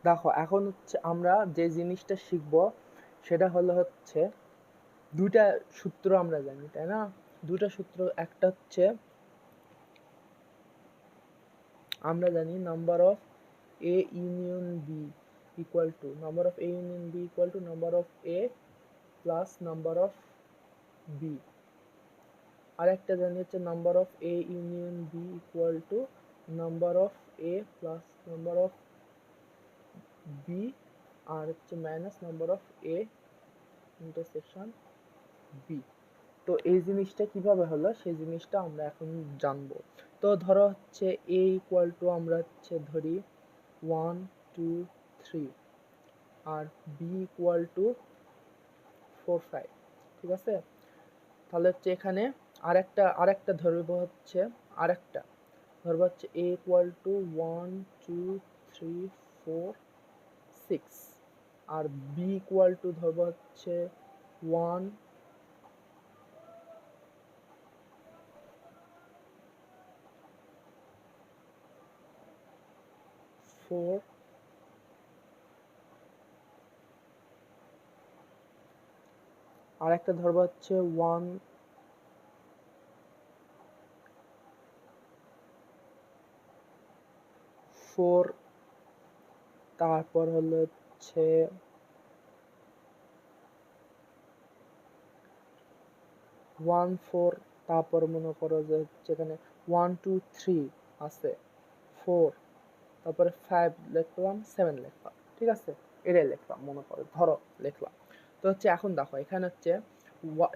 দেখো এখন হচ্ছে আমরা যে জিনিসটা শিখব সেটা হচ্ছে দুইটা সূত্র আমরা জানি, তাই না? দুইটা সূত্র, একটা হচ্ছে আমরা জানি number of A union B equal to number of A plus number of B. আর একটা জানি হচ্ছে number of A union B equal to number of A plus number of B, আর হচ্ছে minus number of A intersection B. তো এই জিনিসটা কিভাবে হলো সেই জিনিসটা আমরা এখন জানবো। তো ধরো হচ্ছে এ ইকুয়াল টু আমরা হচ্ছে ধরি 1 2 3 আর বি ইকুয়াল টু 4 5, ঠিক আছে? তাহলে হচ্ছে এখানে আরেকটা ধরবো হচ্ছে এ ইকুয়াল টু 1 2 3 4 6 আর বি ইকুয়াল টু ধরবো হচ্ছে 1 4, আর একটা ধরবো হচ্ছে 1 4, তারপর হচ্ছে 1 4, তারপর মনে করো যে হচ্ছে এখানে 1 2 3 আছে, 4, তারপরে 5 লিখলাম, 7 লিখলাম, ঠিক আছে? এটাই লিখলাম, মনে করো ধরো লিখলাম। তো হচ্ছে এখন দেখো এখানে হচ্ছে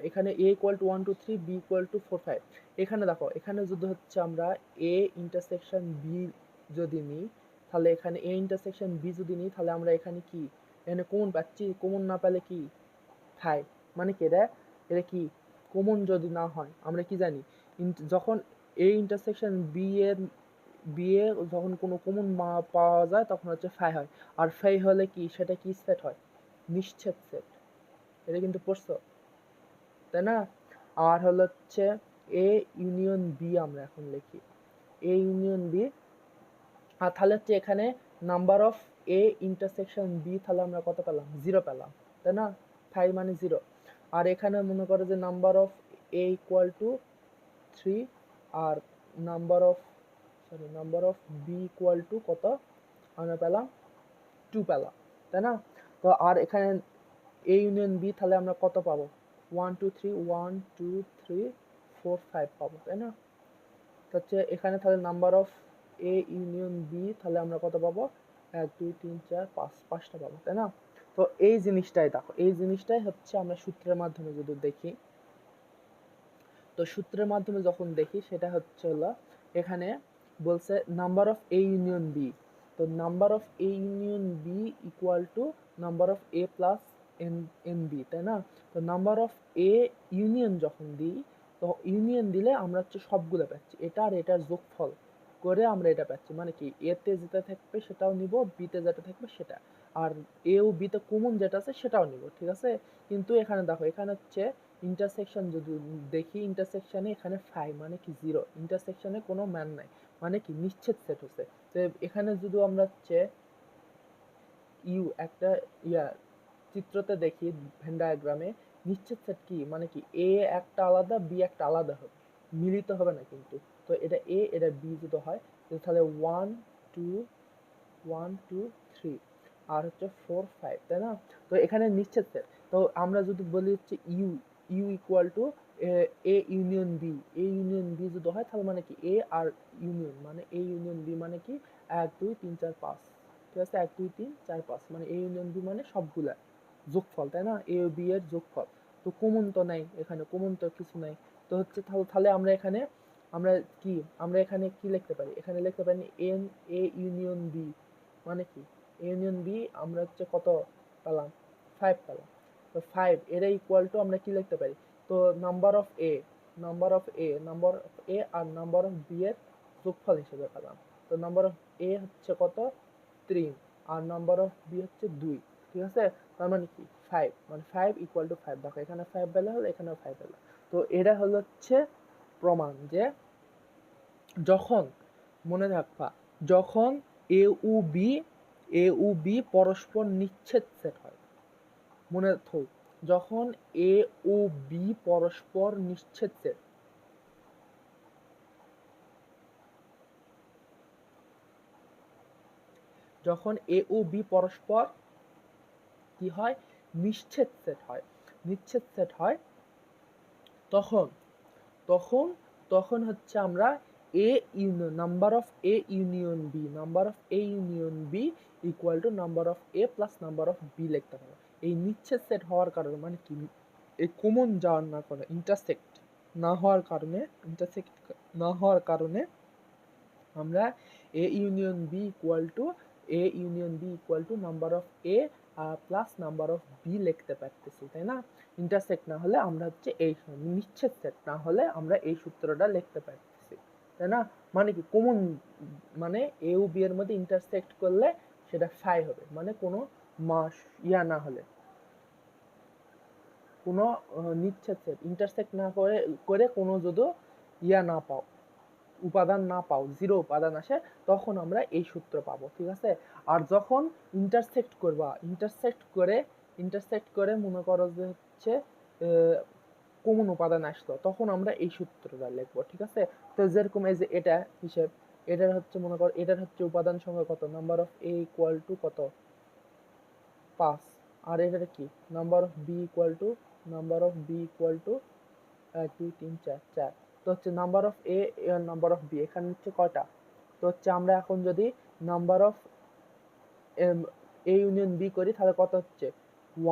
এখানে a equal to 1 2 3, b equal to 4 5। এখানে দেখো এখানে যদি হচ্ছে আমরা a ইন্টারসেকশন b যদি নিই, তাহলে এখানে a ইন্টারসেকশন b যদি নিই তাহলে আমরা এখানে কি এখানে কমন পাচ্ছি, কমন না পেলে কি 5, মানে কি এটা কি কমন যদি না হয় আমরা কি জানি যখন a ইন্টারসেকশন b এ যখন কোনো কমন পাওয়া যায় তখন হচ্ছে 5 হয়। আর 5 হলে কি সেটা কি সেট হয়, নিশ্চিত সেট। এটা কিন্তু পড়ছো, তাই না? আর হচ্ছে এ ইউনিয়ন বি আমরা এখন লিখি, এ ইউনিয়ন বি। আর তাহলে হচ্ছে এখানে number of A intersection B, তাহলে আমরা কত পেলাম, 0 পেলাম, তাই না? 5 মানে 0। আর এখানে মনে করো যে number of A equal to 3 আর number of B equal to কত আমরা পেলাম, 2 পেলাম, তাই না? তো আর এখানে এ ইউনিয়ন বি তাহলে আমরা কত পাবো, 1 2 3 1 2 3 4 5 পাবো, তাই না? তো হচ্ছে এখানে তাহলে number of A union B তাহলে আমরা কত পাবো, 1 2 3 4 5, 5টা পাবো, তাই না? তো এই জিনিসটাই দেখো, এই জিনিসটাই হচ্ছে আমরা সূত্রের মাধ্যমে যদি দেখি, তো সূত্রের মাধ্যমে যখন দেখি সেটা হচ্ছে হলো এখানে বলছে number of A union B. তো number of A union B equal to number of A plus n B, তাই না? তো নাম্বার অফ এ ইউনিয়ন যখন দিই, তো ইউনিয়ন দিলে আমরা হচ্ছে সবগুলো পাচ্ছি, এটা আর এটার যোগফল করে আমরা এটা পাচ্ছি, মানে কি এতে যেটা থাকবে সেটাও নিব, বিতে যেটা থাকবে সেটা, আর এ ও বিতে কমন যেটা আছে সেটাও নিব, ঠিক আছে? কিন্তু এখানে দেখো এখানে হচ্ছে ইন্টারসেকশন যদি দেখি, ইন্টারসেকশনে এখানে 5 মানে কি 0, ইন্টারসেকশনে কোনো মান নাই, মানে কি নিশ্চিত সেট হচ্ছে। তো এখানে যদি আমরা হচ্ছে ইউ একটা চিত্রতে দেখি, ভেন ডায়াগ্রামে নিশ্চিত সেট কি, মানে কি এ একটা আলাদা বি একটা আলাদা হবে, মিলিত হবে না কিন্তু। তো এটা এ এটা বি যদি হয় তাহলে 1 2 1 2 3 আর হচ্ছে 4 5, তাই না? তো এখানে নিশ্চিত সেট। তো আমরা যদি বলি হচ্ছে U equal to A union B, A union B যদি হয় তাহলে মানে কি এ আর ইউনিয়ন মানে এ ইউনিয়ন বি মানে কি 1 2 3 4 5, ঠিক আছে? 1 2 3 4 5 মানে এ ইউনিয়ন বি মানে সবগুলা যোগফল, তাই না? এ ও বি এর যোগফল। তো কমন তো নাই, এখানে কমন তো কিছু নাই। তো হচ্ছে তাহলে আমরা কি আমরা এখানে কি লিখতে পারি, এখানে লিখতে পারি এন এ ইউনিয়ন বি, মানে কি ইউনিয়ন বি আমরা হচ্ছে কত পেলাম, 5 পেলাম। তো 5 এর ইকুয়াল টু আমরা কি লিখতে পারি, তো নাম্বার অফ এ আর নাম্বার অফ বি এর যোগফল হিসেবে পেলাম। তো নাম্বার অফ এ হচ্ছে কত, 3, আর নাম্বার অফ বি হচ্ছে 2, ঠিক আছে? তার মানে কি 5, মানে 5 ইকুয়াল টু 5। দেখো এখানে 5 ভ্যালু হলো, এখানেও 5 ভ্যালু। তো এটা হচ্ছে প্রমাণ যে যখন, মনে রাখবা, যখন এ ও বি এ ও বি পরস্পর নিচ্ছেদ সেট হয়। মনে রাখো, যখন এ ও বি পরস্পর নিচ্ছেদ সেট, যখন এ ও বি পরস্পর কি হয়, নিচ্ছেদ সেট হয়, নিচ্ছেদ সেট হয়, তখন তখন তখন হচ্ছে আমরা A union number of A union B, number of A union B equal to number of A plus number of B লিখতে পারবো। এই নিচ্ছেদ সেট হওয়ার কারণে মানে কি, এই কমন যাওয়ার না করে ইন্টারসেক্ট না হওয়ার কারণে, ইন্টারসেক্ট না হওয়ার কারণে আমরা A union B equal to number of A plus number of B লিখতে পারতেছি, তাই না? ইন্টারসেক্ট না হলে আমরা হচ্ছে এই নিচ্ছেদ সেট না হলে আমরা এই সূত্রটা লিখতে পারতেছি, তাই না? মানে কি কমন, মানে এ ও বি এর মধ্যে ইন্টারসেক্ট করলে সেটা ফাই হবে, মানে কোনো মাস না হলে, কোনো নিচ্ছেদ সেট ইন্টারসেক্ট না করে করে কোনো যদি না পাও, উপাদান না পাও, জিরো উপাদান আসে, তখন আমরা এই সূত্র পাবো, ঠিক আছে? আর যখন ইন্টারসেক্ট করবা, ইন্টারসেক্ট করে মনে করো যে হচ্ছে কমন উপাদান আসলো, তখন আমরা এই সূত্রটা লিখবো, ঠিক আছে? তো যেরকম এই যে এটা হিসেব, এটার হচ্ছে মনে করো এটার হচ্ছে উপাদান সংখ্যা কত, number of A equal to কত 5, আর এটার কি number of B equal to 1 2 3 4 4। তো হচ্ছে number of A number of B এখানে হচ্ছে কয়টা, তো হচ্ছে আমরা এখন যদি number of A union B করি তাহলে কত হচ্ছে,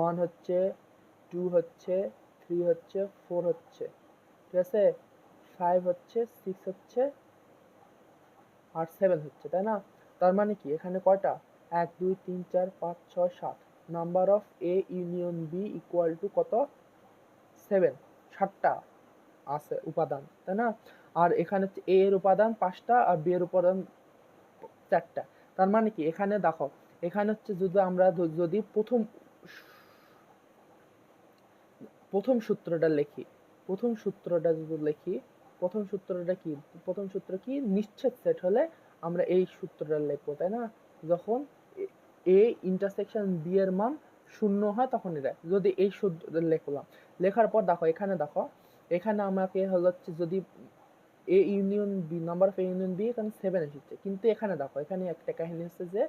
1 হচ্ছে, 2 হচ্ছে, 3 হচ্ছে, 4 হচ্ছে, ঠিক আছে, 5 হচ্ছে, 6 হচ্ছে, আর 7 হচ্ছে, তাই না? তার মানে কি এখানে কয়টা, 1 2 3 4 5 6 7, number of A union B equal to কত, 7, 7টা আছে উপাদান, তাই না? আর এখানে হচ্ছে এ এর উপাদান 5টা আর বি এর উপাদান 4টা। তার মানে কি এখানে দেখো, এখানে হচ্ছে যদি আমরা যদি প্রথম সূত্রটা লিখি, প্রথম সূত্রটা যদি লিখি, প্রথম সূত্রটা কি, প্রথম সূত্র কি, নিশ্চিত সেট হলে আমরা এই সূত্রটা লিখবো, তাই না? যখন এ ইন্টারসেকশন বি এর মান 0 হয় তখন এটা, যদি এই সূত্র লিখলাম, লেখার পর দেখো এখানে, দেখো এখানে আমাকে হচ্ছে যদি A union B, number of A union B এখানে 7 এসেছে, কিন্তু এখানে দেখো এখানে একটা কাহিনী হচ্ছে যে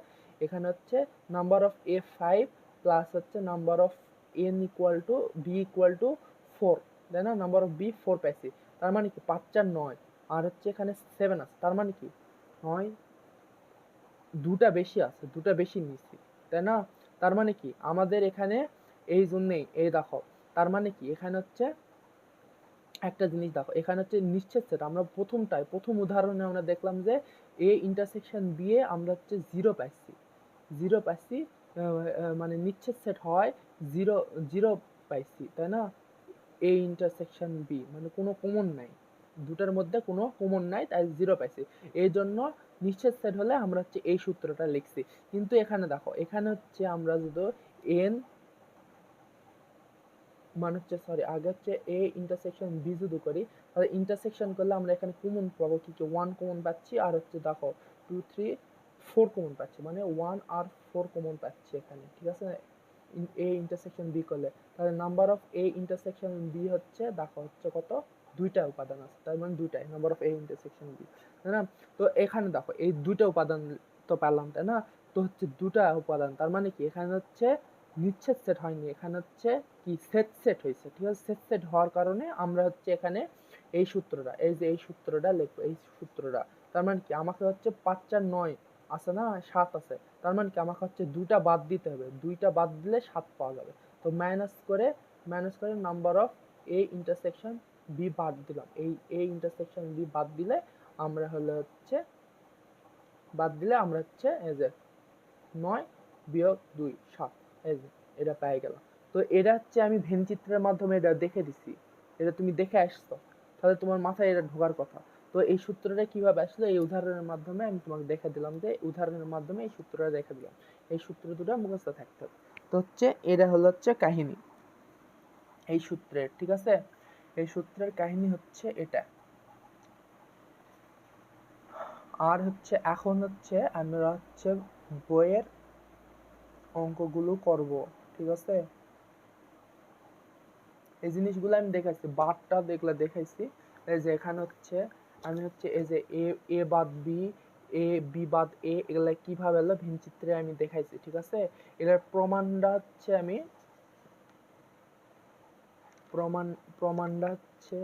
এখানে হচ্ছে নাম্বার অফ এ 5 প্লাস হচ্ছে number of N equal to B equal to 4, তাই না? নাম্বার অফ বি 4 পাইছি, তার মানে কি 5 4 9, আর হচ্ছে এখানে 7 আছে, তার মানে কি 9, দুটা বেশি আছে, দুটা বেশি নিচ্ছি, তাই না? তার মানে কি আমাদের এখানে এই জন্যেই, এই দেখো তার মানে কি এখানে হচ্ছে একটা জিনিস দেখো, এখানে হচ্ছে নিশ্চিত সেট, আমরা প্রথম উদাহরণে আমরা দেখলাম যে এ ইন্টারসেকশন বি এ আমরা হচ্ছে 0 পাইছি, 0 পাইছি, মানে নিশ্চিত সেট হয় 0 0 পাইছি, তাই না? এ ইন্টারসেকশন বি মানে কোনো কমন নাই, দুটার মধ্যে কোনো কমন নাই, তাই 0 পাইছি, এই জন্য নিশ্চিত সেট হলে আমরা হচ্ছে এই সূত্রটা লিখছি। কিন্তু এখানে দেখো, এখানে হচ্ছে আমরা যদি এন মানে হচ্ছে সরি আগে হচ্ছে এ ইন্টারসেকশন বি যদি করি, তাহলে ইন্টারসেকশন করলে আমরা এখানে কমন পাবো কি, 1 কমন পাচ্ছি, আর হচ্ছে দেখো 2 3 4 কমন পাচ্ছি, মানে 1 আর 4 কমন পাচ্ছি এখানে, ঠিক আছে? এ ইন্টারসেকশন বি করলে তাহলে number of A intersection B হচ্ছে দেখো হচ্ছে কত, দুইটা উপাদান আছে, তার মানে দুইটাই number of A intersection B, তাই না? তো এখানে দেখো এই দুইটা উপাদান তো পেলাম, তাই না? তো হচ্ছে দুটা উপাদান, তার মানে কি এখানে হচ্ছে নিচ্ছেদ সেট হয়নি, এখানে হচ্ছে কি সেট হয়েছে, ঠিক আছে? সেট হওয়ার কারণে আমরা হচ্ছে এখানে এই সূত্রটা, এই যে এই সূত্রটা লিখবো, এই সূত্রটা, তার মানে কি আমাকে হচ্ছে 5 4 9 আছে না, 7 আছে, তার মানে কি আমাকে হচ্ছে দুইটা বাদ দিতে হবে, দুইটা বাদ দিলে 7 পাওয়া যাবে, তো মাইনাস করে number of A intersection B বাদ দিলাম, এই এ ইন্টারসেকশন বি বাদ দিলে আমরা হচ্ছে এই যে 9 বিয়োগ 2 7, এই যে এটা পেয়ে গেলাম। তো এটা হচ্ছে আমি ভেন চিত্রের মাধ্যমে এটা দেখে দিছি, এটা তুমি দেখে আসছো, তাহলে তোমার মাথায় এটা ঢোকার কথা। তো এই সূত্রটা কিভাবে আসলো, এই উদাহরণের মাধ্যমে আমি তোমাকে দেখে দিলাম, যে উদাহরণের মাধ্যমে এই সূত্রটা দেখে দিলাম, এই সূত্র দুটো মুখস্থ থাকতে হবে। তো হচ্ছে এটা হচ্ছে কাহিনী এই সূত্রের, ঠিক আছে? এই সূত্রের কাহিনী হচ্ছে এটা। আর হচ্ছে এখন হচ্ছে আমরা হচ্ছে বইয়ের অঙ্কগুলো করব, ঠিক আছে। এই জিনিসগুলো আমি দেখাইছি, বারটা দেখলে দেখাইছি। এই যে এখানে হচ্ছে আমি হচ্ছে এই যে এ এ বাদ বি, এ বি বাদ এ, এগুলা কিভাবে হলো ভিন্ন চিত্রে আমি দেখাইছি, ঠিক আছে। এটার প্রমাণটা হচ্ছে আমি প্রমাণটা হচ্ছে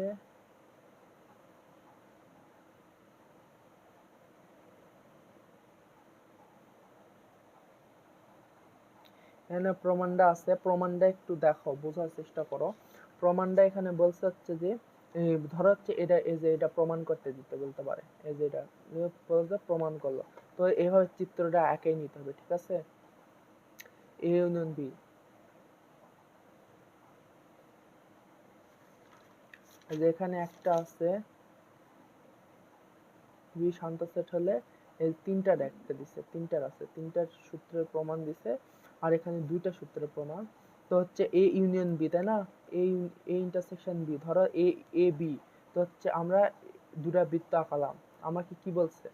এখানে প্রমাণটা আছে, প্রমাণটা একটু দেখো, বোঝার চেষ্টা করো। প্রমাণটা এখানে বলছে হচ্ছে যে ধরো হচ্ছে এটা, এই যে এটা প্রমাণ করতে দিতে বলতে পারে, এই যে এটা বলতে প্রমাণ করলো, তো এইভাবে চিত্রটা একাই নিতে হবে, ঠিক আছে। এ ইউনিয়ন বি, এই যে এখানে একটা আছে বি শান্ত সেট হলে এই তিনটা একটা দিছে, তিনটার আছে, তিনটার সূত্রের প্রমাণ দিছে, আর এখানে দুইটা সূত্রের প্রমাণ। তো হচ্ছে এ ইউনিয়ন বি, তাই না, এ ইন্টারসেকশন বি, ধরো এ এ বি, তো হচ্ছে আমরা দুটা বৃত্ত আঁকালাম। আমাকে কি বলছে,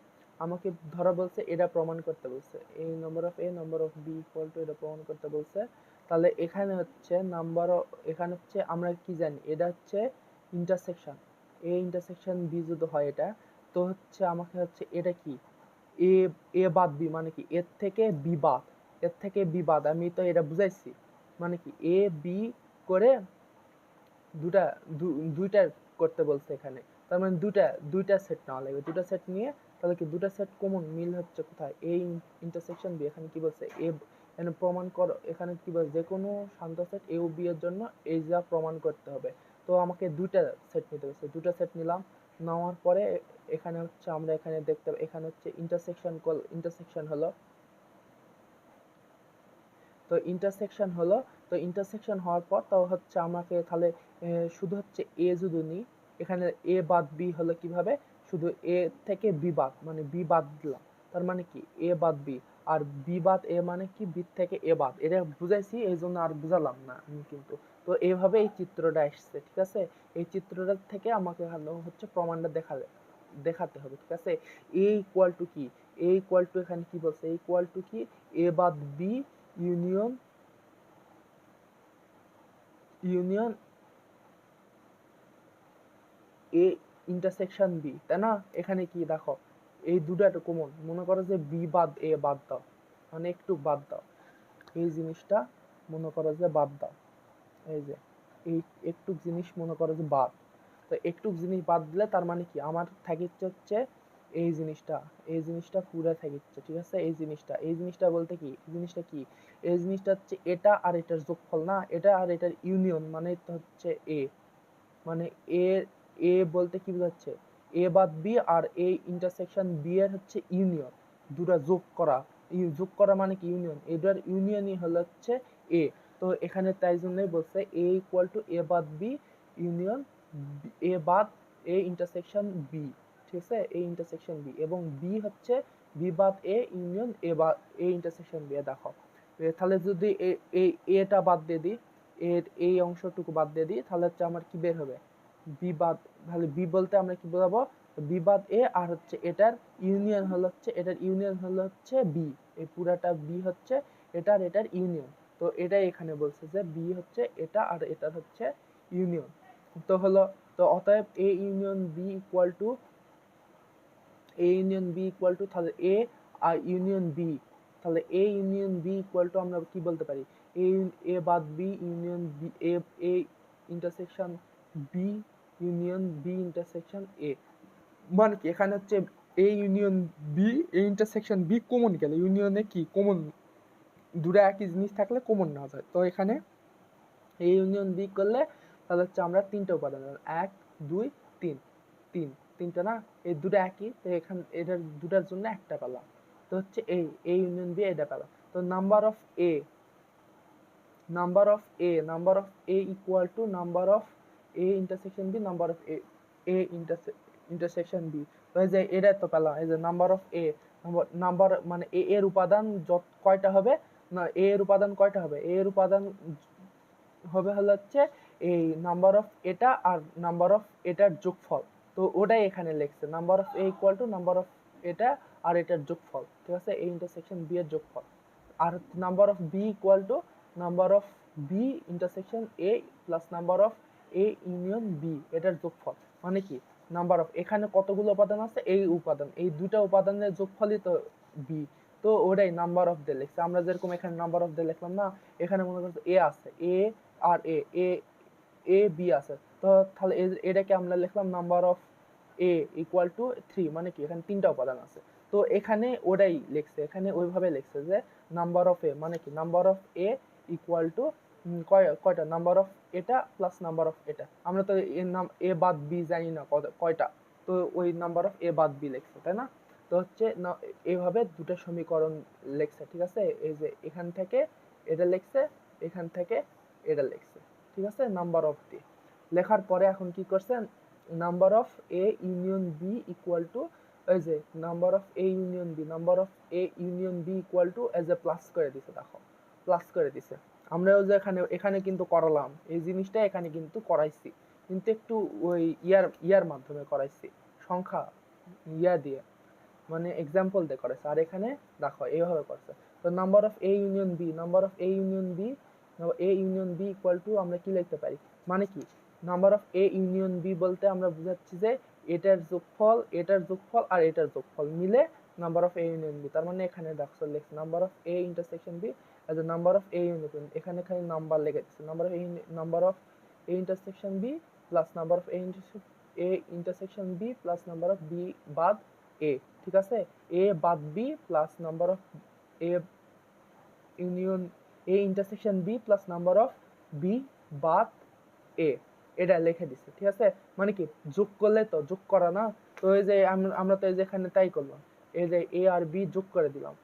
আমাকে ধরো বলছে এটা প্রমাণ করতে বলছে, A number of A number of B equal to এটা প্রমাণ করতে বলছে। তাহলে এখানে হচ্ছে নাম্বার, এখানে হচ্ছে আমরা কি জানি, এটা হচ্ছে ইন্টারসেকশন, এ ইন্টারসেকশন বি যদি হয় এটা, তো হচ্ছে আমাকে হচ্ছে এটা কি এ, এ বাদ বি মানে কি এর থেকে বি বাদ, এর থেকে বি বাদ, আমি তো এটা বুঝাইছি, মানে কি এ বি করে দুটা দুইটা করতে বলছে এখানে, তার মানে দুইটা দুইটা সেট নেওয়া লাগবে, দুটা সেট নিয়ে তাহলে কি দুটা সেট কমন মিল হচ্ছে কোথায়, এই ইন্টারসেকশন বি, এখানে কি বলছে এ, এখানে প্রমাণ করো, এখানে কি বলছে যে কোনো শান্ত সেট এ ও বি এর জন্য এই যা প্রমাণ করতে হবে। তো আমাকে দুইটা সেট নিতে হচ্ছে, দুটা সেট নিলাম, নেওয়ার পরে এখানে হচ্ছে আমরা এখানে দেখতে, এখানে হচ্ছে ইন্টারসেকশন হলো, তো ইন্টারসেকশন হলো, তো ইন্টারসেকশন হওয়ার পর তো হচ্ছে আমাকে তাহলে শুধু হচ্ছে এ যদি নিই, এখানে এ বাদ বি হলো কিভাবে, শুধু এ থেকে বি বাদ, মানে বি বাদ দিলাম, তার মানে কি এ বাদ বি, আর বি বাদ এ মানে কি বি থেকে এ বাদ, এটা বুঝাইছি এই জন্য আর বুঝালাম না আমি কিন্তু। তো এইভাবে এই চিত্রটা আসছে, ঠিক আছে। এই চিত্রটা থেকে আমাকে হচ্ছে প্রমাণটা দেখাতে হবে, ঠিক আছে। এ ইকুয়াল টু কি, এ ইকুয়াল টু এখানে কি বলছে, এ ইকুয়াল টু কি এ বাদ B union union A intersection B, তাই না। এখানে কি দেখো, এই দুটো একটা কমন, মনে করো যে বি বাদ এ বাদ দাও, মানে একটু বাদ দাও, এই জিনিসটা মনে করো যে বাদ দাও, এই যে এই একটু জিনিস মনে করো যে বাদ, তো একটু জিনিস বাদ দিলে তার মানে কি আমার থাকিচ্ছে হচ্ছে এই জিনিসটা, এই জিনিসটা পুরা থাকিচ্ছে, ঠিক আছে। এই জিনিসটা বলতে কি, এই জিনিসটা কি, এই জিনিসটা হচ্ছে এটা আর এটার যোগফল, না এটা আর এটার ইউনিয়ন, মানে তো হচ্ছে এ, মানে এ, এ বলতে কি বোঝাচ্ছে এ বাদ বি আর এ ইন্টারসেকশন বি এর হচ্ছে ইউনিয়ন, দুটা যোগ করা, যোগ করা মানে কি ইউনিয়ন, এটার ইউনিয়নই হলো হচ্ছে এ। তো এখানে তাই জন্যই বলছে এ ইকুয়াল টু এ বাদ বি ইউনিয়ন এ বাদ এ ইন্টারসেকশন বি, ঠিক আছে, এ ইন্টারসেকশন বি, এবং বি হচ্ছে বি বাদ এ ইউনিয়ন এ বাদ এ ইন্টারসেকশন বি। দেখো তাহলে যদি এটা বাদ দিয়ে দিই, এর এই অংশটুকু বাদ দিয়ে দিই, তাহলে হচ্ছে আমার কি বের হবে বি বাদ, তাহলে বি বলতে আমরা কি বোঝাবো, বি বাদ এ আর হচ্ছে এটার ইউনিয়ন হলো হচ্ছে, এটার ইউনিয়ন হলো হচ্ছে বি, এই পুরাটা বি হচ্ছে এটার ইউনিয়ন। তো এটাই এখানে বলছে যে বি হচ্ছে এটা আর এটার হচ্ছে ইউনিয়ন। তো হলো, তো অতএব A union B equal to, A union B equal to, তাহলে এ আর ইউনিয়ন বি, তাহলে A union B equal to আমরা কি বলতে পারি, এ এ বাদ B union B, A A intersection B union B intersection A, মানে কি এখানে হচ্ছে A union B, A intersection B common গেলে ইউনিয়নে কি কমন, দুটো একই জিনিস থাকলে কমন না যায়, তো এখানে এ ইউনিয়ন বি করলে তাহলে হচ্ছে আমরা তিনটা উপাদান, এক দুই তিন, তিন, তিনটা না, এই দুটো একই, তো এখানে এটার দুটার জন্য একটা পেলাম, তো হচ্ছে এই এ ইউনিয়ন বি এটা পেলাম। তো number of A, number of A equal to number of A intersection B number of A, A intersection B, তো এই যে এটা তো পেলাম, এই যে নাম্বার অফ এ, নাম্বার মানে এ এর উপাদান যত কয়টা হবে, না এ এর উপাদান কয়টা হবে, এ এর উপাদান হবে হলো হচ্ছে এই নাম্বার অফ এটা আর নাম্বার অফ এটার যোগফল, তো ওটাই এখানে লিখছে number of A equal to number of এটা আর এটার যোগফল, ঠিক আছে, এই ইন্টারসেকশন বি এর যোগফল। আর number of B equal to number of B intersection A plus number of A union B, এটার যোগফল। মানে কি নাম্বার অফ এখানে কতগুলো উপাদান আছে, এই উপাদান, এই দুটা উপাদানের যোগফলই তো বি, তো ওটাই নাম্বার অফ দিয়ে লিখছে। আমরা যেরকম এখানে নাম্বার অফ দিয়ে লিখলাম না, এখানে মনে করছে এ আছে, এ আর এ এ বি আছে, তো তাহলে এটাকে আমরা লিখলাম number of A equal to 3, মানে কি এখানে তিনটা উপাদান আছে। তো এখানে ওটাই লিখছে, এখানে ওইভাবে লিখছে যে নাম্বার অফ এ মানে কি number of A equal two কয়টা নাম্বার অফ এটা প্লাস নাম্বার অফ এটা। আমরা তো এর নাম এ বাদ বি জানি না কয়টা, তো ওই নাম্বার অফ এ বাদ বি লিখছে, তাই না? তো হচ্ছে এইভাবে দুটো সমীকরণ লিখছে, ঠিক আছে? এই যে এখান থেকে এটা লিখছে, এখান থেকে এটা লিখছে, ঠিক আছে? নাম্বার অফ দিয়ে লেখার পরে এখন কি করছে, number of A union B equal to, এই যে number of A union B, number of A union B equal to as A plus করে দিছে, দেখো প্লাস করে দিছে। আমরাও যে এখানে কিন্তু করালাম এই জিনিসটা, এখানে কিন্তু করাইছি, কিন্তু একটু ওই ইয়ার মাধ্যমে করাইছি, সংখ্যা ইয়া দিয়ে, মানে এক্সাম্পল দিয়ে করেছে। আর এখানে দেখো এইভাবে করছে। তো number of A union B, number of A union B, A union B equal to আমরা কি লিখতে পারি, মানে কি number of A union B বলতে আমরা বুঝাচ্ছি যে এটার যোগফল, এটার যোগফল আর এটার যোগফল মিলে number of A union B. তার মানে এখানে দেখো লিখছে number of A intersection B as a number of a union, এখানে খালি নাম্বার লিখে দিচ্ছে, number of A intersection B plus number of A intersection B plus number of B বাদ এ, ঠিক আছে? এ বাদ B plus number of A union A intersection B plus number of B বাদ A, এটা লিখে দিচ্ছে, ঠিক আছে? মানে কি যোগ করলে তো যোগ করা না, তো এই যে আমরা তো এই যে এখানে তাই করলাম, এই যে এ আর বি যোগ করে দিলাম,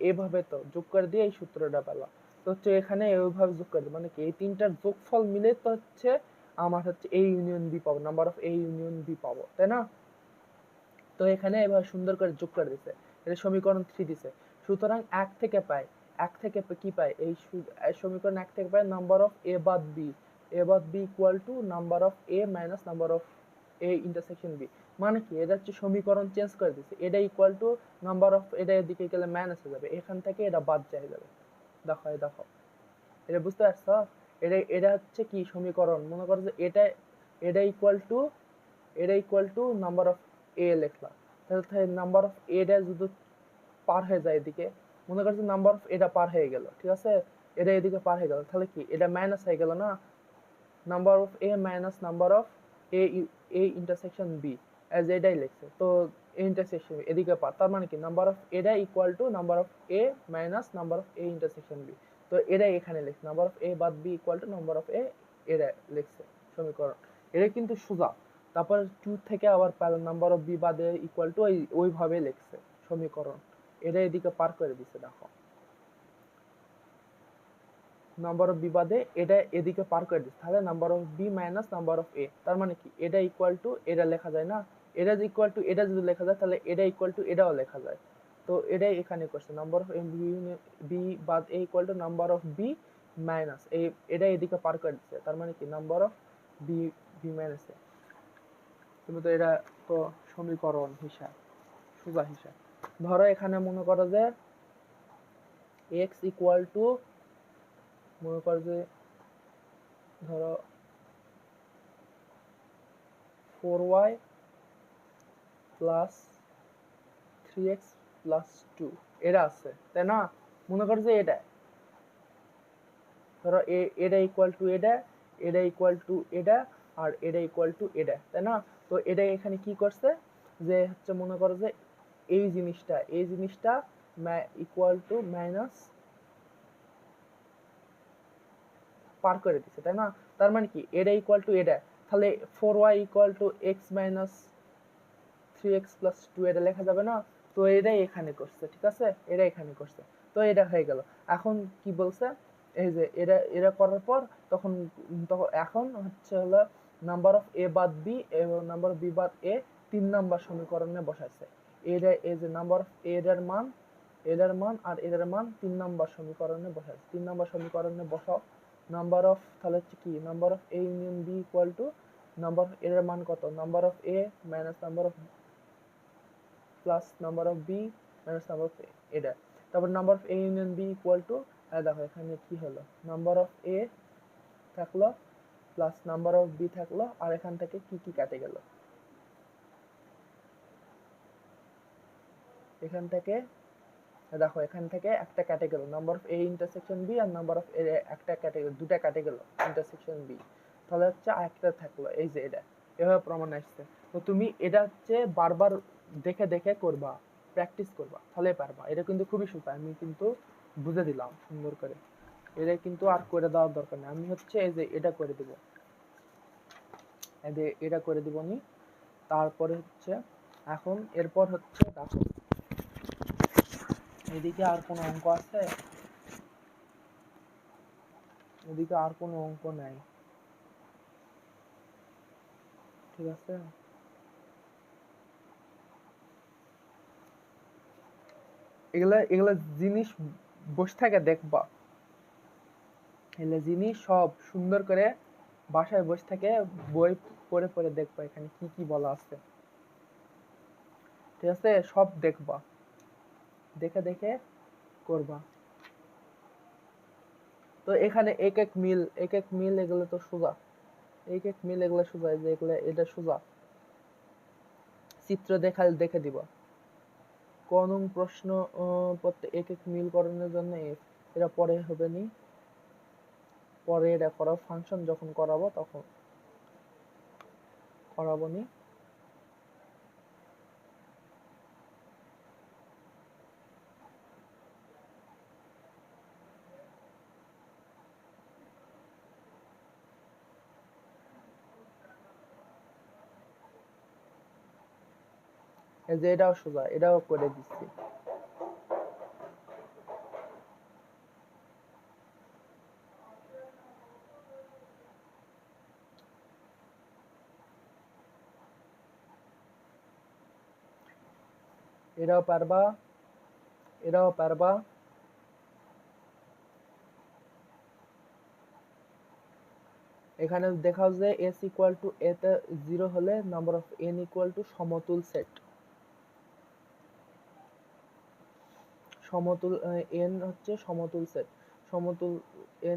এভাবে তো যোগ করে দিয়ে এই সূত্রটা পেলাম। তো হচ্ছে এখানে এইভাবে যোগ করে, মানে কি এই তিনটার যোগফল মিলে তো হচ্ছে আমার হচ্ছে এ ইউনিয়ন বি পাবো, number of A union B পাবো, তাই না? তো এখানে এভাবে সুন্দর করে যোগ করে দিছে, এটা সমীকরণ 3 দিছে। সুতরাং এক থেকে পায়, এক থেকে কি পায়, এই সমীকরণ এক থেকে পায় নাম্বার অফ এ বাদ বি, এ বাদ B equal to number of A minus number of A intersection B. মানে কি এটা হচ্ছে সমীকরণ চেঞ্জ করে দিছে, এটা ইকুয়াল টু নাম্বার অফ, এটা এদিকে গেলে মাইনাস হয়ে যাবে, এখান থেকে এটা বাদ যায় যাবে। দেখো দেখো এটা বুঝতে পারছো? এটা হচ্ছে কি সমীকরণ, মনে করো যে এটা ইকুয়াল টু নাম্বার অফ এ লিখলাম, তাহলে নাম্বার অফ এটা যদি পার হয়ে যায় এদিকে, মনে করছে নাম্বার অফ এটা পার হয়ে গেল, ঠিক আছে? এটা এদিকে পার হয়ে গেল, তাহলে কি এটা মাইনাস হয়ে গেল না, number of A minus number of A intersection B, as এটাই লিখছে। তো ইন্টারসেকশন এদিকে পার, তার মানে কি নাম্বার অফ এটা equal to number of A minus number of A intersection B. তো এটাই এখানে লিখছে, নাম্বার অফ এ বাদ B equal to number of A, এটা লিখছে সমীকরণ। এটা কিন্তু সোজা। তারপর 2 থেকে আবার পেলাম নাম্বার অফ বি বাদে ইকুয়াল টু ওইভাবে লিখছে সমীকরণ, এটা এদিকে পার করে দিছে। দেখো নাম্বার অফ বি বাদে এটা এদিকে পার করে দিচ্ছে, তাহলে number of B minus number of A, তার মানে কি এটা ইকুয়াল টু এটা লেখা যায় না, এটা ইকুয়াল টু এটা যদি লেখা যায় তাহলে এটা ইকুয়াল টু এটাও লেখা যায়। তো এটাই এখানে করছে, নাম্বার অফ বি বাদ A equal to number of B minus এটা এদিকে পার করে দিচ্ছে, তার মানে কি number of B B minus A. তুমি তো এটা তো সমীকরণ হিসাব, সোজা হিসাব। ধরো এখানে মনে করো যে এক্স ইকুয়াল টু, মনে করো যে ধরো 4y প্লাস 3x প্লাস 2 এটা আছে, তাই না? মনে করো যে এটা ধরো এটা ইকুয়াল টু এটা, এটা ইকুয়াল টু এটা, আর এটা ইকুয়াল টু এটা, তাই না? তো এটা এখানে কি করছে যে হচ্ছে মনে করো যে এই জিনিসটা ইকুয়াল টু মাইনাস পার করে দিচ্ছে, তাই না? তার মানে কি এটা ইকুয়াল টু এটা, তাহলে 4y equal to x minus 3x plus 2 এটা লেখা যাবে না? তো এটাই এখানে করছে, ঠিক আছে? এটা এখানে করছে, তো এটা হয়ে গেল। এখন কি বলছে, এই যে এটা করার পর তখন এখন হচ্ছে হলো নাম্বার অফ এ বাদ বি এবং নাম্বার অফ বি বাদ এ 3 নাম্বার সমীকরণে বসাইছে। এটা এই যে নাম্বার অফ এর মান আর এর মান 3 নাম্বার সমীকরণে বসাইছে। 3 নাম্বার সমীকরণে বসাও নাম্বার অফ, তাহলে হচ্ছে কি number of A union B equal to number of এর মান কত, number of A minus number of plus number of B minus number of এটা। তারপর number of A union B equal to, দেখো এখানে কি হলো, নাম্বার অফ এ থাকলো প্লাস নাম্বার অফ বি থাকলো, আর এখান থেকে কি কি কেটে গেল, এখান থেকে দেখো এখান থেকে একটা কেটে গেল, number of A intersection B আর নাম্বার অফ এ একটা কেটে গেল, দুটা কেটে গেল ইন্টারসেকশন বি, তাহলে হচ্ছে আরেকটা থাকলো, এই যে এটা এভাবে প্রমাণ আসছে। তো তুমি এটা হচ্ছে বারবার দেখে দেখে করবা, প্র্যাকটিস করবা, তাহলে পারবা। এটা কিন্তু খুবই সোজা, আমি কিন্তু বুঝে দিলাম সুন্দর করে, এটা কিন্তু আর করে দেওয়ার দরকার নেই। আমি হচ্ছে এই যে এটা করে দেবো, এটা করে দিব নি। তারপরে হচ্ছে এখন এরপর হচ্ছে দেখো এদিকে আর কোনো অঙ্ক আছে, এদিকে আর কোনো অঙ্ক নাই, ঠিক আছে। এগুলা এগুলা জিনিস বসে থাকে দেখবা, এগুলা জিনিস সব সুন্দর করে বাসায় বসে থেকে বই পড়ে পড়ে দেখবা এখানে কি কি বলা আছে, ঠিক আছে, সব দেখবা, দেখে দেখে করবা। তো এখানে এক এক মিল এগুলো তো সোজা, এক এক মিল এগুলো সোজা, যে এগুলো এটা সোজা, চিত্র দেখে দিবা। কোন প্রশ্ন এক এক মিল করণের জন্য এটা পরে হবে নি, পরে এটা করাও, ফাংশন যখন করাবো তখন করাবো নি। এই যে এটাও সোজা, এটাও করে দিচ্ছি। এটাও পারবা, এটাও পারবা। এখানে দেখাও যে s ইকুয়াল টু a তে 0 হলে number of n equal to সমতুল সেট, সমতুল n হচ্ছে সমতুল সেট, সমতুল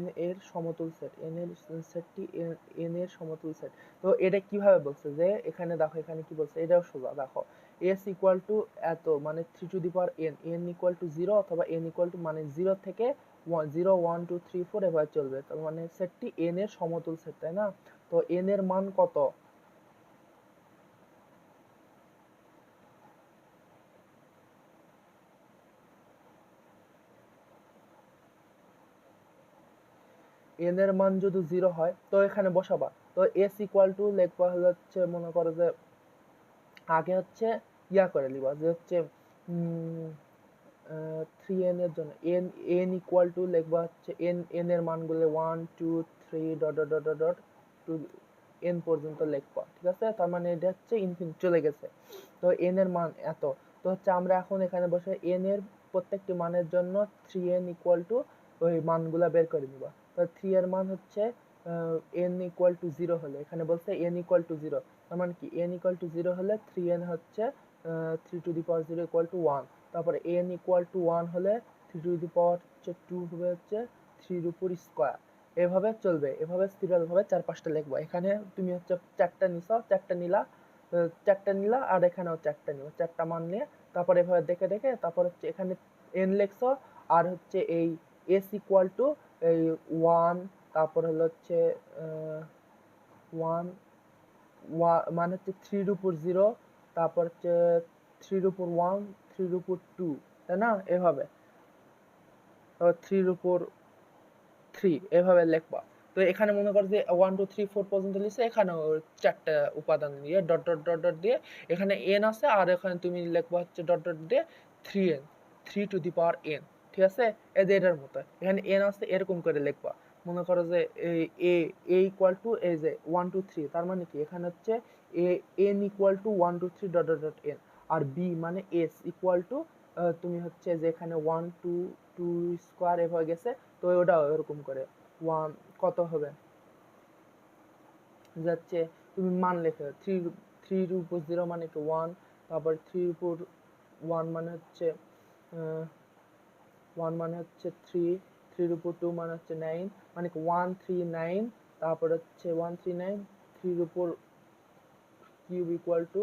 n এর সমতুল সেট, n এর সেটটি n এর সমতুল সেট। তো এটা কিভাবে বলছে যে এখানে দেখো এখানে কি বলছে, এটাও সোজা, দেখো s ইকুয়াল টু এত মানে 3 to the power n, n equal to 0 অথবা n ইকুয়াল টু মানে 0 থেকে 0 1 2 3 4 এভাবে চলবে, তার মানে সেটটি n এর সমতুল সেট, তাই না? তো n এর মান কত, n এর মান যদি 0 হয় তো এখানে বসাবা। তো s ইকুয়াল টু লিখবা হচ্ছে, মনে করো যে আগে হচ্ছে ইয়া করে লিবা যে হচ্ছে 3n এর জন্য n ইকুয়াল টু লিখবা হচ্ছে n এর মানগুলো 1 2 3 dot dot dot dot to n পর্যন্ত লিখবা, ঠিক আছে। তার মানে এটা হচ্ছে ইনফিনিট চলে গেছে, তো n এর মান এত। তো হচ্ছে আমরা এখন এখানে বসে n এর প্রত্যেকটি মানের জন্য 3n ইকুয়াল টু ওই মানগুলা বের করে নিবা। তো 3 এর মান হচ্ছে n ইকুয়াল টু 0 হলে, এখানে বলছে n ইকুয়াল টু 0, তার মানে কি n ইকুয়াল টু 0 হলে 3n হচ্ছে 3 to the power 0 equal to 1, তারপরে n ইকুয়াল টু 1 হলে 3 টু দি পাওয়ার হচ্ছে 2 হবে হচ্ছে 3 এর উপর স্কয়ার, এভাবে চলবে, এভাবে সিরিয়াল ভাবে 4-5টা লিখবা। এখানে তুমি হচ্ছে 4টা নিছো, 4টা নিলা, 4টা নিলা, আর এখানেও 4টা নিবা, 4টা মান নিয়ে তারপরে এভাবে দেখে দেখে তারপর হচ্ছে এখানে n লিখছো, আর হচ্ছে এই s ইকুয়াল টু এই 1, তারপর হলো হচ্ছে 1 মানে হচ্ছে 3 এর উপর 0, তারপর হচ্ছে 3 এর উপর 1, 3 এর উপর 2, তাই না? এভাবে 3 এর উপর 3 এভাবে লিখবা। তো এখানে মনে করো যে 1 2 3 4 পর্যন্ত লিখছে, এখানেও 4টা উপাদান দিয়ে ডট ডট ডট ডট দিয়ে এখানে n আছে, আর এখানে তুমি লিখবা হচ্ছে ডট ডট দিয়ে 3n, 3 to the power n, ঠিক আছে। এই যে এটার মতো এখানে n আছে, এরকম করে লিখবা। মনে করো যে a ইকুয়াল টু এই যে 1 2 3, তার মানে কি এখানে হচ্ছে n equal to 1 2 3 dot dot dot n, আর b মানে s ইকুয়াল টু তুমি হচ্ছে যে এখানে 1 2 2 স্কয়ার এভাবে গেছে, তো ওটাও এরকম করে 1 কত হবে যাচ্ছে, তুমি মান লেখো 3 3 এর উপর 0 মানে কি 1, তারপর 3 এর উপর 1 মানে হচ্ছে 1 মানে হচ্ছে 3, 3 এর উপর 2 মানে হচ্ছে 9, মানে 139, তারপর হচ্ছে 139, 3 এর উপর কিউব ইকুয়াল টু